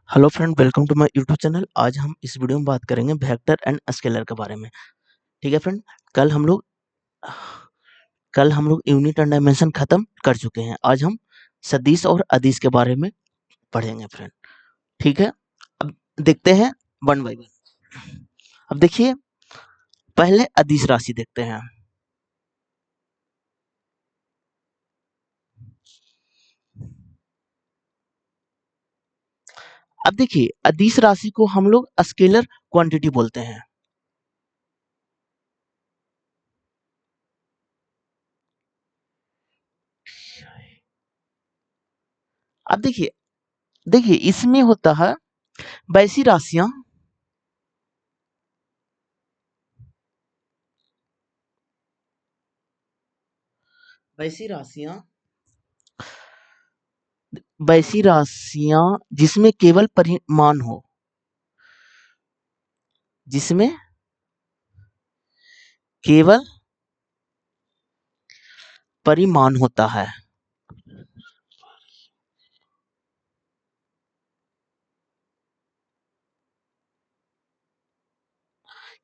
Hello friend, welcome to my YouTube channel. आज हम इस वीडियो में बात करेंगे वेक्टर एंड स्केलर के बारे में। ठीक है फ्रेंड, कल हम लोग यूनिट एंड डायमेंशन खत्म कर चुके हैं। आज हम सदिश और अदिश के बारे में पढ़ेंगे फ्रेंड। ठीक है, अब देखते हैं वन बाय वन। अब देखिए, पहले अदिश राशि देखते हैं। अब देखिए, अदिश राशि को हम लोग स्केलर क्वांटिटी बोलते हैं। अब देखिए देखिए इसमें होता है वैसी राशियां वैसी राशियां वैसी राशियां जिसमें केवल परिमाण हो, जिसमें केवल परिमाण होता है।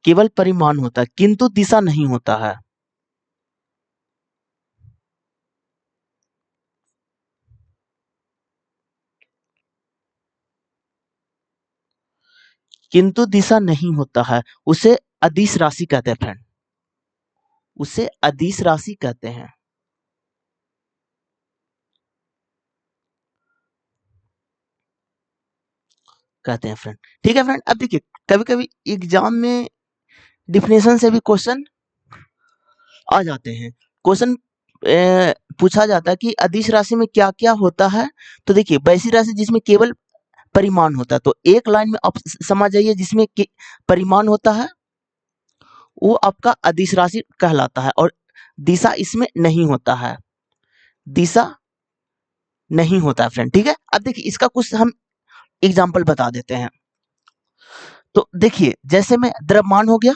केवल परिमाण होता है किंतु दिशा नहीं होता है। किंतु दिशा नहीं होता है, उसे अदिश राशि कहते हैं फ्रेंड। उसे अदिश राशि कहते हैं। फ्रेंड, ठीक है फ्रेंड। अब देखिए, कभी कभी एग्जाम में डिफिनेशन से भी क्वेश्चन आ जाते हैं। क्वेश्चन पूछा जाता है कि अदिश राशि में क्या क्या होता है। तो देखिए, वैसी राशि जिसमें केवल परिमाण होता है, तो एक लाइन में आप समझ जाइए, जिसमें परिमाण होता है वो आपका अदिश राशि कहलाता है, और दिशा इसमें नहीं होता है। दिशा नहीं होता है फ्रेंड। ठीक है, अब देखिए इसका कुछ हम एग्जाम्पल बता देते हैं। तो देखिए, जैसे में द्रव्यमान हो गया,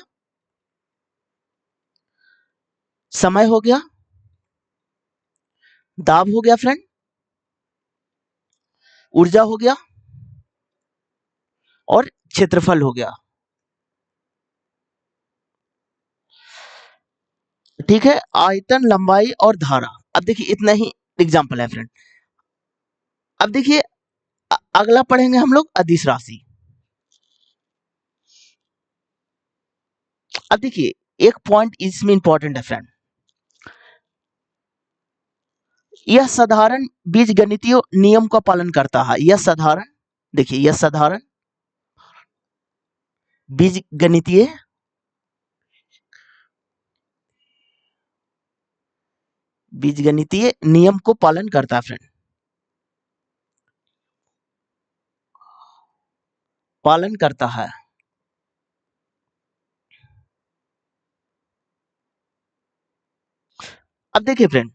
समय हो गया, दाब हो गया फ्रेंड, ऊर्जा हो गया, और क्षेत्रफल हो गया। ठीक है, आयतन, लंबाई और धारा। अब देखिए इतना ही एग्जाम्पल है फ्रेंड। अब देखिए, अगला पढ़ेंगे हम लोग अदिश राशि। अब देखिए, एक पॉइंट इसमें इंपॉर्टेंट है फ्रेंड। यह साधारण बीजगणितीय नियम का पालन करता है। यह साधारण, देखिए यह साधारण बीजगणितीय बीजगणितीय नियम को पालन करता है फ्रेंड। पालन करता है। अब देखिए फ्रेंड,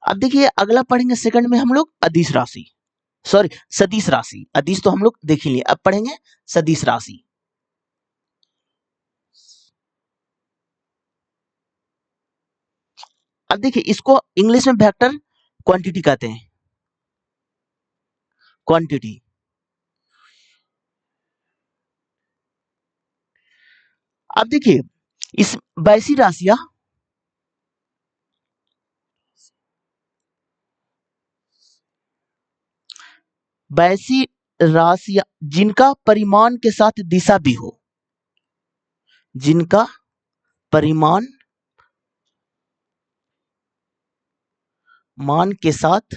अब देखिए अगला पढ़ेंगे सेकंड में हम लोग अदिश राशि, सॉरी सदिश राशि। अदिश तो हम लोग देख ही लिए, अब पढ़ेंगे सदिश राशि। अब देखिए, इसको इंग्लिश में वेक्टर क्वांटिटी कहते हैं। क्वांटिटी। अब देखिए, इस वैसी राशियां वैसी राशियां जिनका परिमाण के साथ दिशा भी हो, जिनका परिमाण मान के साथ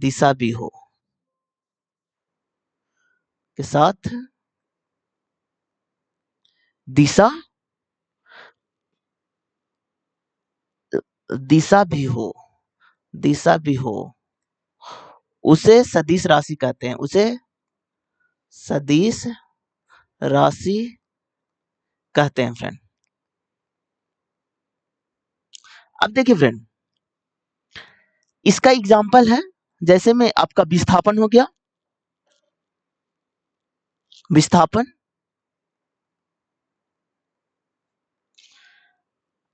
दिशा भी हो, के साथ दिशा दिशा भी हो दिशा भी हो, उसे सदिश राशि कहते हैं। उसे सदिश राशि कहते हैं फ्रेंड। अब देखिए फ्रेंड, इसका एग्जाम्पल है, जैसे में आपका विस्थापन हो गया। विस्थापन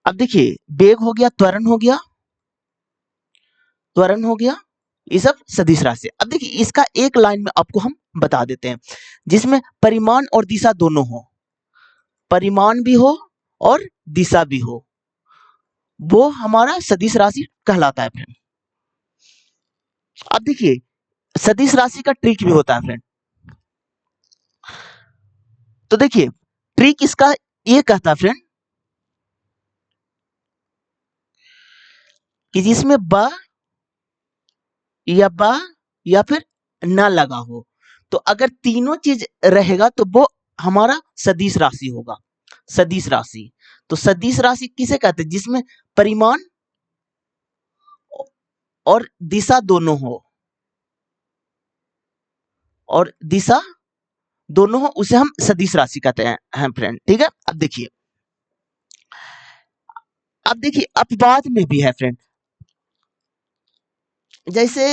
अब देखिए वेग हो गया, त्वरण हो गया, त्वरण हो गया, ये सब सदिश राशि। अब देखिए इसका एक लाइन में आपको हम बता देते हैं, जिसमें परिमाण और दिशा दोनों हो, परिमाण भी हो और दिशा भी हो, वो हमारा सदिश राशि कहलाता है फ्रेंड। अब देखिए सदिश राशि का ट्रिक भी होता है फ्रेंड। तो देखिए ट्रिक इसका ये कहता है फ्रेंड कि जिसमें ब या बा या फिर ना लगा हो, तो अगर तीनों चीज रहेगा तो वो हमारा सदिश राशि होगा, सदिश राशि। तो सदिश राशि किसे कहते हैं? जिसमें परिमाण और दिशा दोनों हो, और दिशा दोनों हो, उसे हम सदिश राशि कहते हैं फ्रेंड। ठीक है, अब देखिए अपवाद में भी है फ्रेंड। जैसे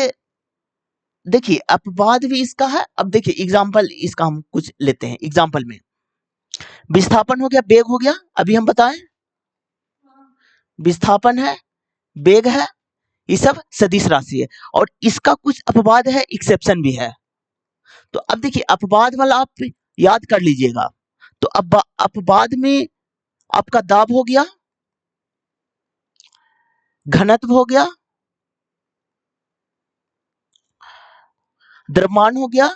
देखिए अपवाद भी इसका है। अब देखिए एग्जांपल इसका हम कुछ लेते हैं। एग्जांपल में विस्थापन हो गया, वेग हो गया, अभी हम बताएं विस्थापन है, वेग है, ये सब सदिश राशि है। और इसका कुछ अपवाद है, एक्सेप्शन भी है। तो अब देखिए अपवाद वाला आप याद कर लीजिएगा। तो अब अपवाद में आपका दाब हो गया, घनत्व हो गया, द्रव्यमान हो गया,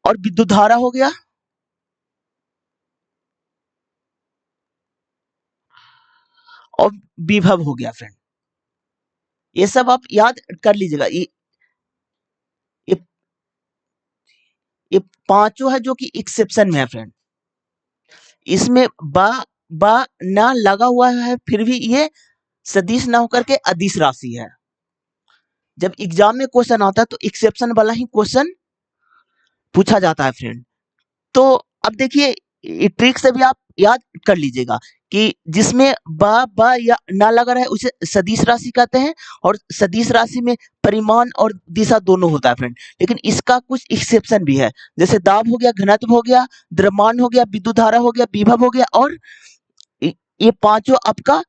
और विद्युत धारा हो गया, और विभव हो गया फ्रेंड। ये सब आप याद कर लीजिएगा। ये ये पांचों है जो कि एक्सेप्शन में है फ्रेंड। इसमें बा ना लगा हुआ है, फिर भी ये सदिश ना होकर के अदिश राशि है। जब एग्जाम में क्वेश्चन आता है तो एक्सेप्शन वाला ही क्वेश्चन पूछा जाता है फ्रेंड। तो अब देखिए ट्रिक से भी आप याद कर लीजिएगा कि जिसमें बा या ना लगा रहा है उसे सदिश राशि कहते हैं, और सदिश राशि में परिमाण और दिशा दोनों होता है फ्रेंड। लेकिन इसका कुछ एक्सेप्शन भी है, जैसे दाब हो गया, घनत्व हो गया, द्रव्यमान हो गया, विद्युत धारा हो गया, विभव हो गया, और ये पांचों आपका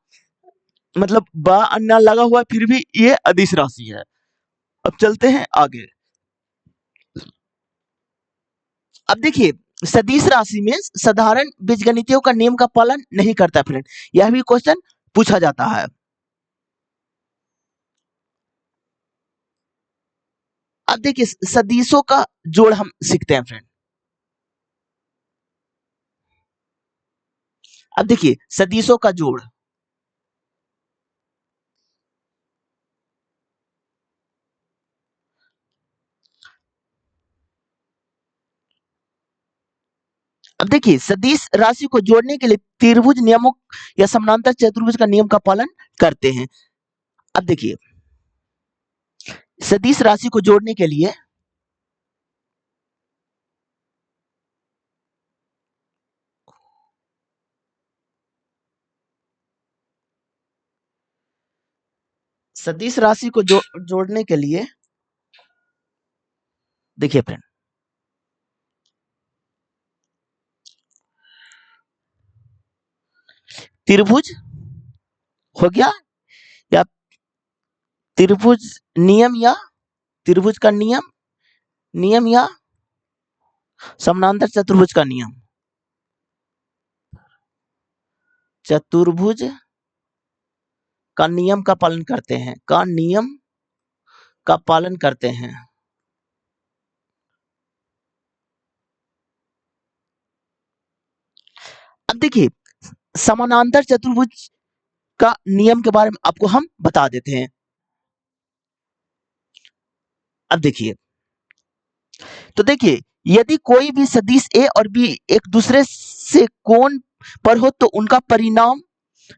मतलब बा अन्ना लगा हुआ है, फिर भी ये अदिश राशि है। अब चलते हैं आगे। अब देखिए सदिश राशि में साधारण बीजगणितियों का नियम का पालन नहीं करता फ्रेंड। यह भी क्वेश्चन पूछा जाता है। अब देखिए सदिशों का जोड़ हम सीखते हैं फ्रेंड। अब देखिए सदिशों का जोड़। अब देखिए सदिश राशि को जोड़ने के लिए त्रिभुज नियमों या समानांतर चतुर्भुज का नियम का पालन करते हैं। अब देखिए सदिश राशि को जोड़ने के लिए सदिश राशि को जोड़ने के लिए देखिए फ्रेंड, त्रिभुज हो गया, या त्रिभुज नियम, या त्रिभुज का नियम, नियम या समानांतर चतुर्भुज का नियम, चतुर्भुज का नियम का पालन करते हैं, का नियम का पालन करते हैं। अब देखिए समानांतर चतुर्भुज का नियम के बारे में आपको हम बता देते हैं। अब देखिए तो देखिए यदि कोई भी सदिश ए और बी एक दूसरे से कोण पर हो तो उनका परिणाम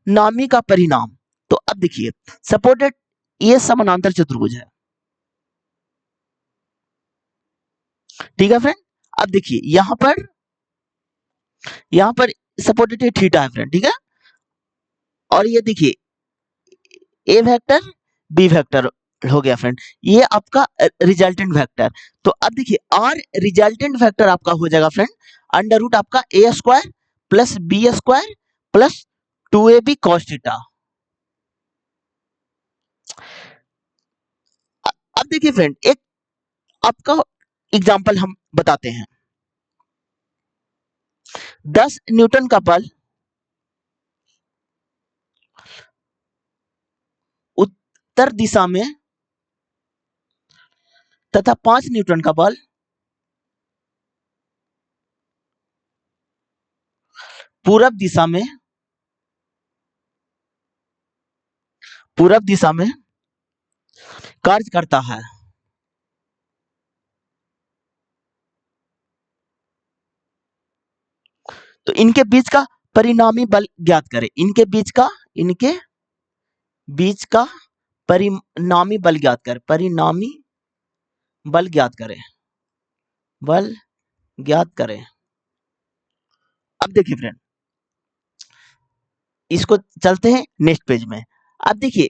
नामी का परिणाम। तो अब देखिए सपोर्टेड ये समानांतर चतुर्भुज है, ठीक है फ्रेंड। अब देखिए यहां पर सपोर्टेड थीटा है फ्रेंड, ठीक है। और ये देखिए ए वेक्टर बी वेक्टर हो गया फ्रेंड, ये आपका रिजल्टेंट वेक्टर। तो अब देखिए आर रिजल्टेंट वेक्टर आपका हो जाएगा फ्रेंड अंडर रूट आपका a square plus b square plus 2ab cos theta. अब देखिए फ्रेंड एक आपका एग्जांपल हम बताते हैं। 10 न्यूटन का बल उत्तर दिशा में तथा 5 न्यूटन का बल पूरब दिशा में कार्य करता है। तो इनके बीच का परिणामी बल ज्ञात करें। इनके बीच का परिणामी बल ज्ञात करें। परिणामी बल ज्ञात करें। बल ज्ञात करें। अब देखिए फ्रेंड इसको चलते हैं नेक्स्ट पेज में। अब देखिए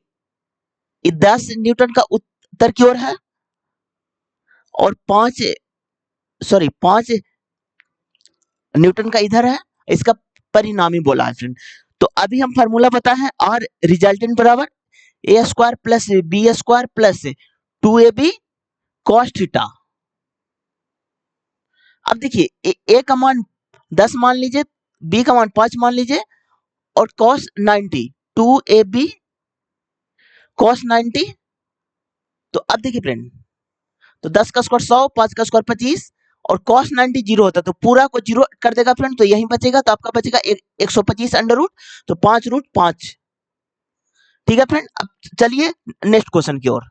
10 न्यूटन का उत्तर की ओर है और 5 न्यूटन का इधर है। इसका परिणामी बोला है फ्रेंड। तो अभी हम फार्मूला बताए हैं आर रिजल्टेंट बराबर a square plus b square plus 2ab cos theta. अब देखिए ए का मान 10 मान लीजिए, बी का मान 5 मान लीजिए और cos 90 2ab cos 90। तो अब देखिए फ्रेंड तो 10 का स्क्वायर 100, 5 का स्क्वायर 25 और cos 90 जीरो होता है तो पूरा को जीरो कर देगा फ्रेंड। तो यही बचेगा, तो आपका बचेगा 125 अंडर रूट, तो 5 रूट 5। ठीक है फ्रेंड, अब चलिए नेक्स्ट क्वेश्चन की ओर।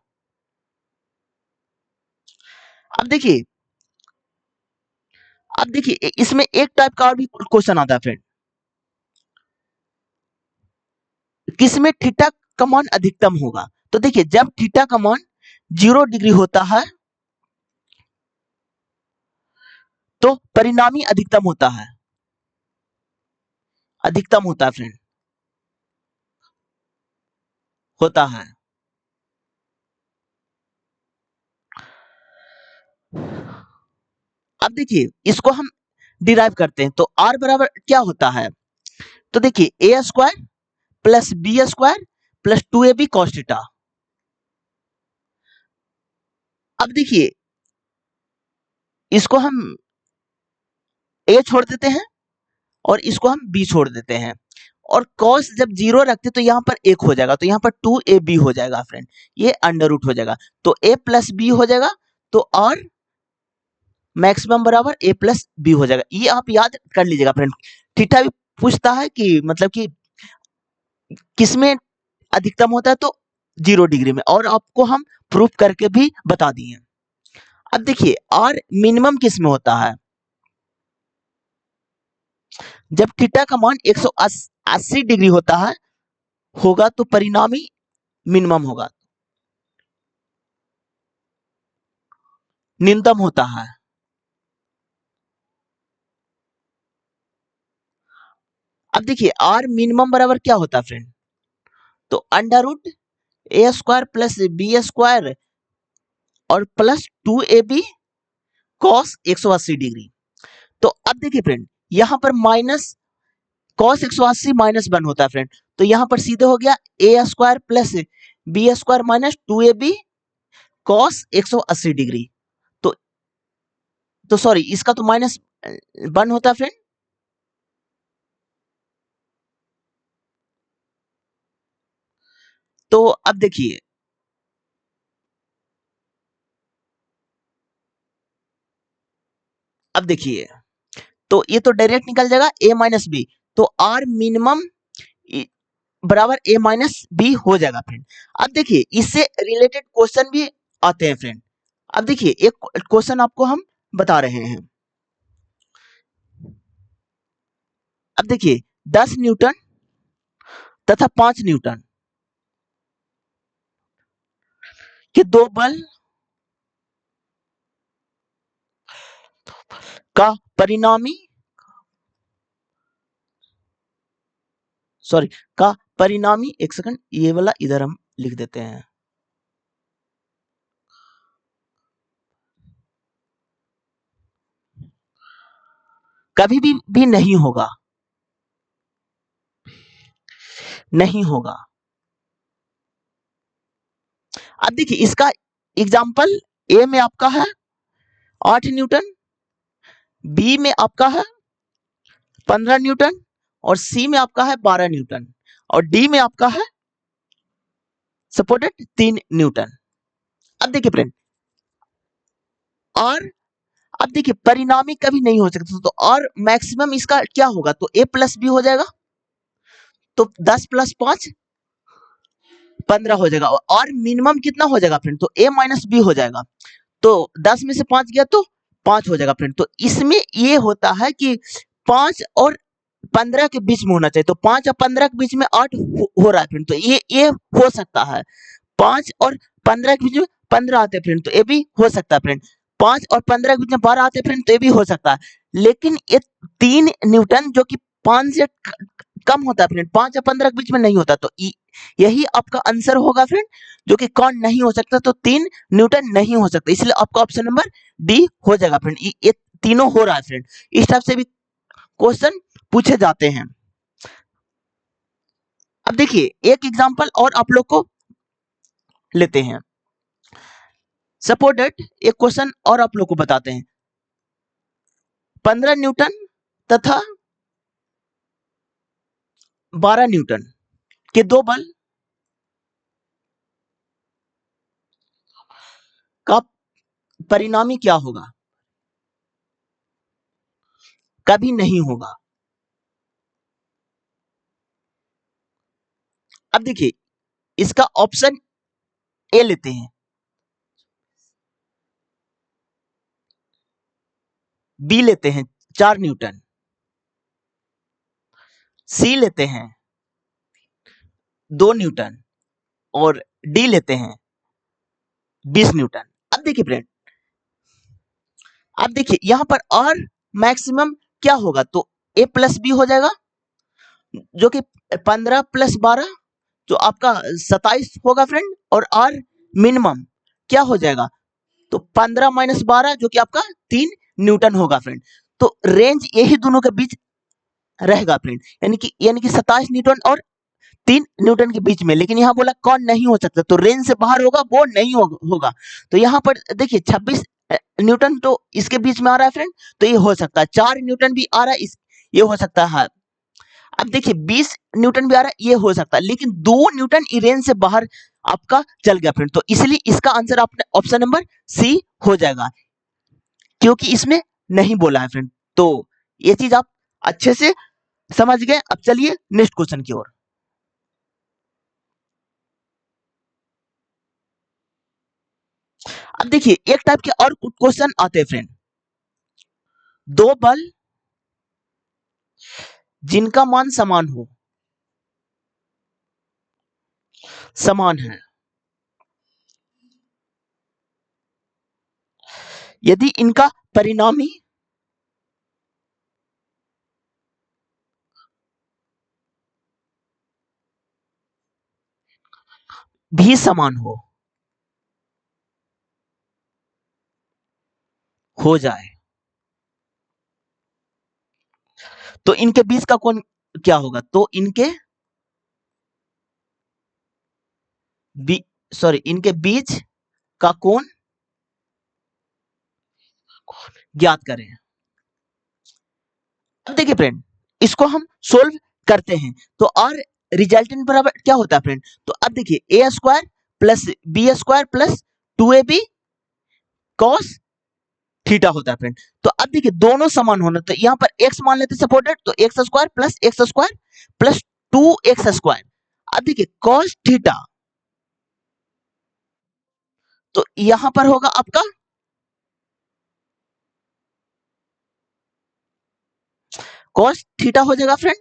अब देखिए इसमें एक टाइप का और भी क्वेश्चन आता है फ्रेंड, किसमें थीटा का मान अधिकतम होगा। तो देखिए जब थीटा का मान 0 डिग्री होता है तो परिणामी अधिकतम होता है। अधिकतम होता है फ्रेंड, होता है। अब देखिए इसको हम डिराइव करते हैं तो आर बराबर क्या होता है। तो देखिए a square plus b square plus 2ab cos theta. अब देखिए इसको हम ए छोड़ देते हैं और इसको हम बी छोड़ देते हैं और cos जब 0 रखते तो यहाँ पर 1 हो जाएगा, तो यहाँ पर 2ab हो जाएगा फ्रेंड, ये अंडर रूट हो जाएगा तो a प्लस बी हो जाएगा। तो और मैक्सिमम बराबर a प्लस बी हो जाएगा। ये आप याद कर लीजिएगा फ्रेंड। थीटा भी पूछता है कि मतलब कि किसमें अधिकतम होता है, तो 0 डिग्री में, और आपको हम प्रूफ करके भी बता दिए। अब देखिए आर मिनिमम किस में होता है, जब थीटा का मान 180 डिग्री होगा तो परिणामी मिनिमम होगा, न्यूनतम होता है। अब देखिए आर मिनिमम बराबर क्या होता है फ्रेंड, तो अंडर रूट ए स्क्वायर प्लस बी स्क्वायर और प्लस 2ab cos 180 डिग्री। तो अब देखिए फ्रेंड यहां पर माइनस cos 180 माइनस 1 होता है फ्रेंड, तो यहां पर सीधे हो गया a square plus b square minus 2ab cos 180 degree. तो सॉरी इसका तो माइनस 1 होता है फ्रेंड। तो अब देखिए तो ये तो डायरेक्ट निकल जाएगा a माइनस बी, तो आर मिनिमम बराबर a माइनस बी हो जाएगा फ्रेंड। अब देखिए इससे रिलेटेड क्वेश्चन भी आते हैं फ्रेंड। अब देखिए एक क्वेश्चन आपको हम बता रहे हैं। अब देखिए 10 न्यूटन तथा 5 न्यूटन के दो बल का परिणामी सॉरी का परिणामी, एक सेकंड ये वाला इधर हम लिख देते हैं। कभी भी नहीं होगा, नहीं होगा। अब देखिए इसका एग्जाम्पल, ए में आपका है 8 न्यूटन, बी में आपका है 15 न्यूटन और सी में आपका है 12 न्यूटन और डी में आपका है सपोर्टेड 3 न्यूटन। अब देखिए फ्रेंड, और अब देखिए परिणामी कभी नहीं हो सकता, तो और मैक्सिमम इसका क्या होगा, तो a प्लस बी हो जाएगा, तो 10 प्लस 5 15 हो जाएगा और मिनिमम कितना हो जाएगा फ्रेंड, तो a माइनस बी हो जाएगा, तो 10 में से 5 गया तो 5 हो जाएगा फ्रेंड। तो इसमें ये होता है कि 5 और 15 के बीच में होना चाहिए, तो 5 और 15 के बीच में 8 हो रहा है फ्रेंड, तो ये हो सकता है। 5 और 15 के बीच में 15 आते हैं फ्रेंड, तो ये भी हो सकता है फ्रेंड। 5 और 15 के बीच में 12 आते हैं फ्रेंड, तो ये भी हो सकता है। लेकिन ये 3 न्यूटन जो कि 5 से कम होता है फ्रेंड, 5 या 15 के बीच में नहीं होता, तो यही आपका आंसर होगा फ्रेंड, जो कि कौन नहीं हो सकता, तो 3 न्यूटन नहीं हो सकता, इसलिए आपका ऑप्शन नंबर डी हो जाएगा फ्रेंड। ये तीनों हो रहा है फ्रेंड, इस टाइप से भी क्वेश्चन पूछे जाते हैं। अब देखिए एक एग्जांपल और आप लोग को लेते हैं, सपोज दैट एक क्वेश्चन और आप लोग को बताते हैं, 15 न्यूटन तथा 12 न्यूटन के दो बल का परिणामी क्या होगा, कभी नहीं होगा। अब देखिए इसका ऑप्शन ए लेते हैं, बी लेते हैं 4 न्यूटन, सी लेते हैं 2 न्यूटन और डी लेते हैं 20 न्यूटन। अब देखिए फ्रेंड, अब देखिए यहां पर और मैक्सिमम क्या होगा, तो ए प्लस बी हो जाएगा, जो कि 15 प्लस 12 जो आपका 27 होगा फ्रेंड, और आर मिनिमम क्या हो जाएगा, तो 15 माइनस 12 जो कि आपका 3 न्यूटन होगा फ्रेंड। तो रेंज यही दोनों के बीच रहेगा फ्रेंड, यानी कि 27 न्यूटन और 3 न्यूटन के बीच में। लेकिन यहाँ बोला कौन नहीं हो सकता, तो रेंज से बाहर होगा वो नहीं होगा। तो यहाँ पर देखिए 26 न्यूटन तो इसके बीच में आ रहा है फ्रेंड, तो ये हो सकता है। 4 न्यूटन भी आ रहा है, ये हो सकता है। अब देखिए 20 न्यूटन भी आ रहा है, ये हो सकता है, लेकिन 2 न्यूटन ई रेंज से बाहर आपका चल गया फ्रेंड, तो इसलिए इसका आंसर आपने ऑप्शन नंबर सी हो जाएगा, क्योंकि इसमें नहीं बोला है फ्रेंड। तो ये चीज आप अच्छे से समझ गए। अब चलिए नेक्स्ट क्वेश्चन की ओर। अब देखिए एक टाइप के और क्वेश्चन आते हैं फ्रेंड, दो बल जिनका मान समान हो, समान है, यदि इनका परिणामी भी समान हो जाए, तो इनके बीच का कोण क्या होगा, तो इनके बीच का कोण ज्ञात करें। अब देखिए फ्रेंड, इसको हम सोल्व करते हैं, तो आर रिजल्टेंट बराबर क्या होता है फ्रेंड, तो अब देखिए a square plus b square plus 2ab cos theta होता है फ्रेंड। तो अब देखिए दोनों समान होना, तो यहाँ पर x मान लेते सपोर्टेड, तो x square plus 2x square. अब देखिए कॉस थीटा, तो यहां पर होगा आपका कॉस थीटा हो जाएगा फ्रेंड।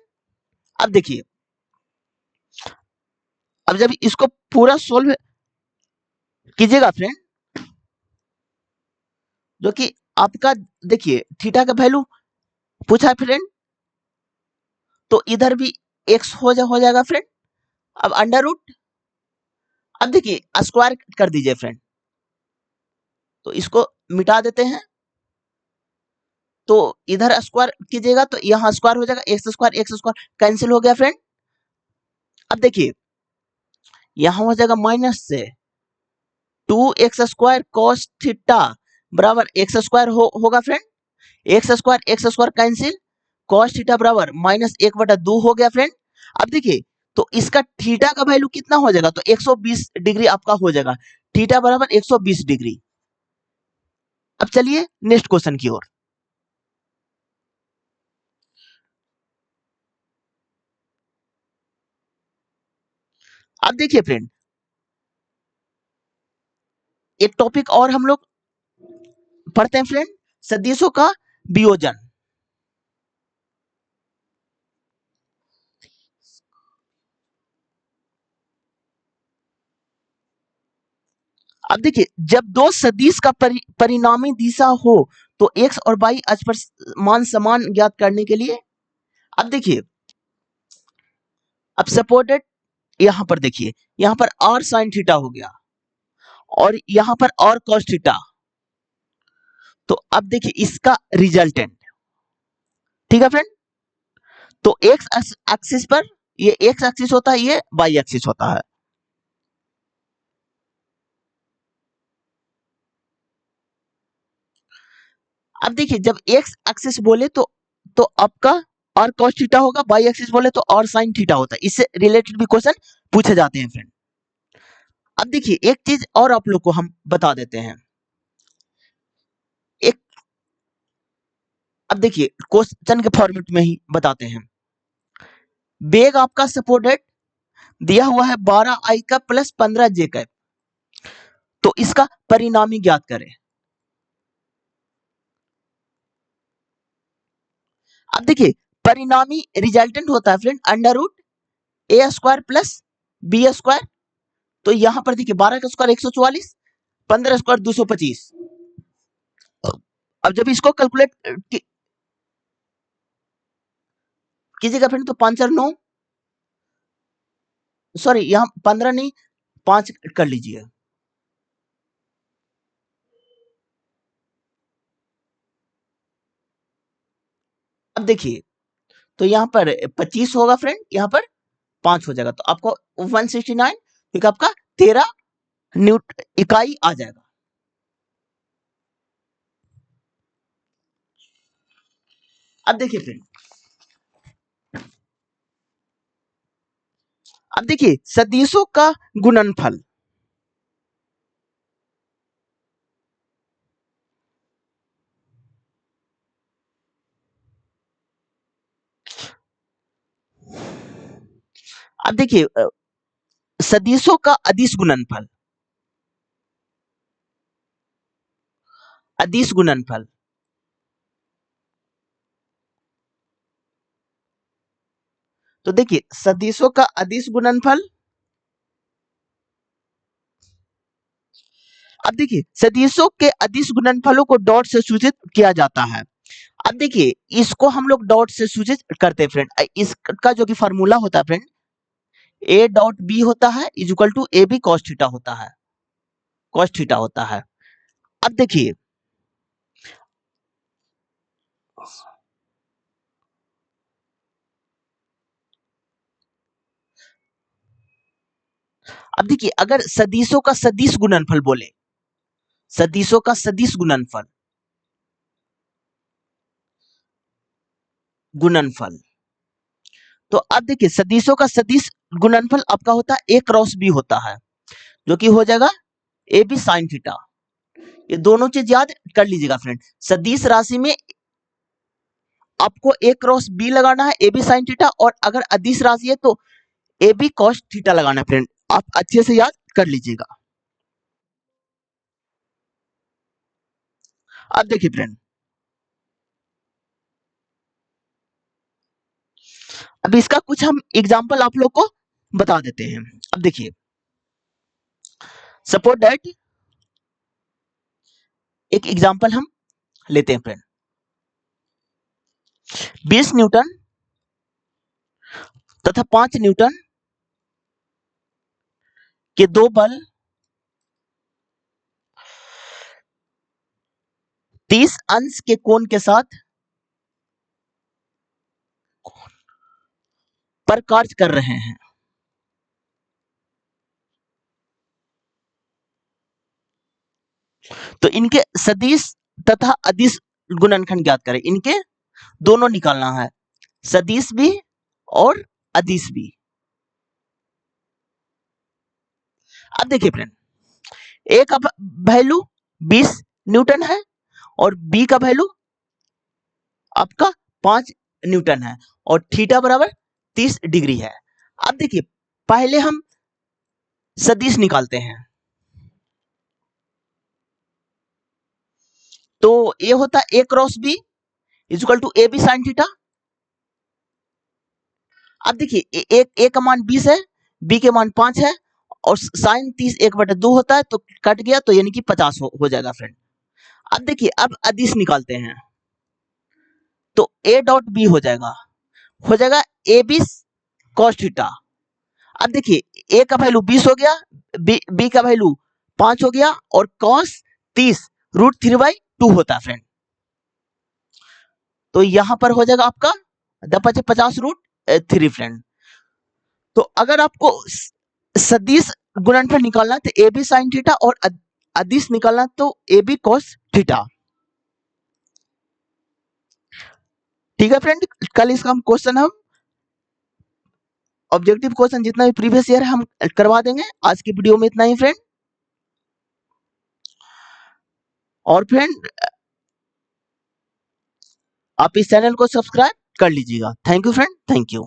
अब देखिए, अब जब इसको पूरा सोल्व कीजिएगा फ्रेंड, जो कि आपका देखिए थीटा का वैल्यू पूछा है फ्रेंड, तो इधर भी x हो जाएगा फ्रेंड। अब अंडर रूट, अब देखिए स्क्वायर कर दीजिए फ्रेंड, तो इसको मिटा देते हैं, तो इधर स्क्वायर कीजिएगा तो यहाँ स्क्वायर हो जाएगा, एक्स स्क्वायर कैंसिल हो गया फ्रेंड। अब देखिए यहाँ हो जाएगा माइनस से 2x² cos थीटा बराबर एक्स स्क्वायर होगा friend, x square cancel, cos theta बराबर -1/2 हो गया फ्रेंड। अब देखिए तो इसका थीटा का वैल्यू कितना हो जाएगा, तो 120 डिग्री आपका हो जाएगा, थीटा बराबर 120 डिग्री। अब चलिए नेक्स्ट क्वेश्चन की ओर। अब देखिए फ्रेंड एक टॉपिक और हम लोग पढ़ते हैं फ्रेंड, सदिशों का वियोजन। अब देखिए जब दो सदिश का परिणामी दिशा हो तो एक्स और वाई अक्ष पर मान समान ज्ञात करने के लिए, अब देखिए अब सपोर्टेड यहां पर देखिए यहां पर r sin थीटा हो गया और यहां पर r cos थीटा, तो अब देखिए इसका रिजल्टेंट, ठीक है फ्रेंड, तो एक्स एक्सिस पर ये एक्स एक्सिस होता है, ये वाई एक्सिस होता है। अब देखिए जब एक्स एक्सिस बोले तो आपका और cos थीटा होगा, वाई एक्सिस बोले तो और sin थीटा होता है, इससे रिलेटेड भी क्वेश्चन पूछे जाते हैं फ्रेंड। अब देखिए एक चीज और आप लोग को हम बता देते हैं, एक अब देखिए क्वेश्चन के फॉर्मेट में ही बताते हैं। वेग आपका सपोर्टेड दिया हुआ है 12i का प्लस 15j का, तो इसका परिणामी ज्ञात करें। अब देखिए परिणामी रिजल्टेंट होता है फ्रेंड √a² प्लस b², तो यहां पर देखिए 12 का स्क्वायर 144, 15 स्क्वायर 225। अब जब इसको कैलकुलेट कीजिएगा फ्रेंड तो 5 और 9, सॉरी यहाँ 15 नहीं 5 कर लीजिए। अब देखिए तो यहाँ पर 25 होगा फ्रेंड, यहाँ पर 5 हो जाएगा, तो आपको 169 क्योंकि आपका 13 न्यूट इकाई आ जाएगा। अब देखिए फ्रेंड, अब देखिए सदिशों का गुणनफल, अब देखिए सदिशों का अदिश गुणनफल, अदिश गुणनफल, तो देखिए सदिशों का अदिश गुणनफल, अब देखिए सदिशों के अदिश गुणनफलों को डॉट से सूचित किया जाता है। अब देखिए इसको हम लोग डॉट से सूचित करते हैं फ्रेंड, इसका जो कि फार्मूला होता है फ्रेंड a डॉट b होता है is equal to A B cos theta होता है, कॉस थीटा होता है। अब देखिए अब देखिए अगर सदिशों का सदिश गुणनफल बोले, सदिशों का सदिश गुणनफल, गुणनफल, तो अब देखिए सदिशों का सदिश गुणनफल आपका होता है a क्रॉस b होता है, जो कि हो जाएगा ए बी साइन थीटा। ये दोनों चीज याद कर लीजिएगा फ्रेंड, सदिश राशि में आपको a क्रॉस b लगाना है, ए बी साइन थीटा, और अगर अदिश राशि है तो ए बी कॉस थीटा लगाना है फ्रेंड, आप अच्छे से याद कर लीजिएगा। अब देखिए फ्रेंड, अब इसका कुछ हम एग्जांपल आप लोग को बता देते हैं। अब देखिए सपोज दैट एक एग्जांपल हम लेते हैं फ्रेंड, 20 न्यूटन तथा 5 न्यूटन के दो बल 30 अंश के कोण के साथ पर कार्य कर रहे हैं। तो इनके सदिश तथा अदिश गुणनखंड ज्ञात करें। इनके दोनों निकालना है, सदिश भी और अदिश भी। अब देखिए फ्रेंड, ए का वैल्यू 20 न्यूटन है और बी का वैल्यू आपका 5 न्यूटन है और थीटा बराबर 30 डिग्री है। अब देखिए, पहले हम सदिश निकालते हैं। तो ये होता है a cross b equal to A b sine theta. अब देखिए, ए का मान 20 है, बी के मान 5 है और साइन 30 1/2 होता है, तो कट गया, तो यानी कि 50 हो जाएगा फ्रेंड। अब देखिए, अब अदिश निकालते हैं। तो ए डॉट बी हो जाएगा ए बी कॉस थीटा। अब देखिए, ए का वैल्यू 20 हो गया, बी का वैल्यू 5 हो गया और कॉस 30 √3/2 होता है फ्रेंड। तो यहां पर हो जाएगा आपका 50 √3 फ्रेंड। तो अगर आपको सदिश गुणनफल निकालना है तो ए बी साइन थीटा और अदिश निकालना तो ए बी कॉस थीटा। ठीक है फ्रेंड, कल इसका हम क्वेश्चन हम ऑब्जेक्टिव क्वेश्चन जितना भी प्रीवियस ईयर हम करवा देंगे। आज की वीडियो में इतना ही फ्रेंड। और फ्रेंड, आप इस चैनल को सब्सक्राइब कर लीजिएगा। Thank you friend, thank you.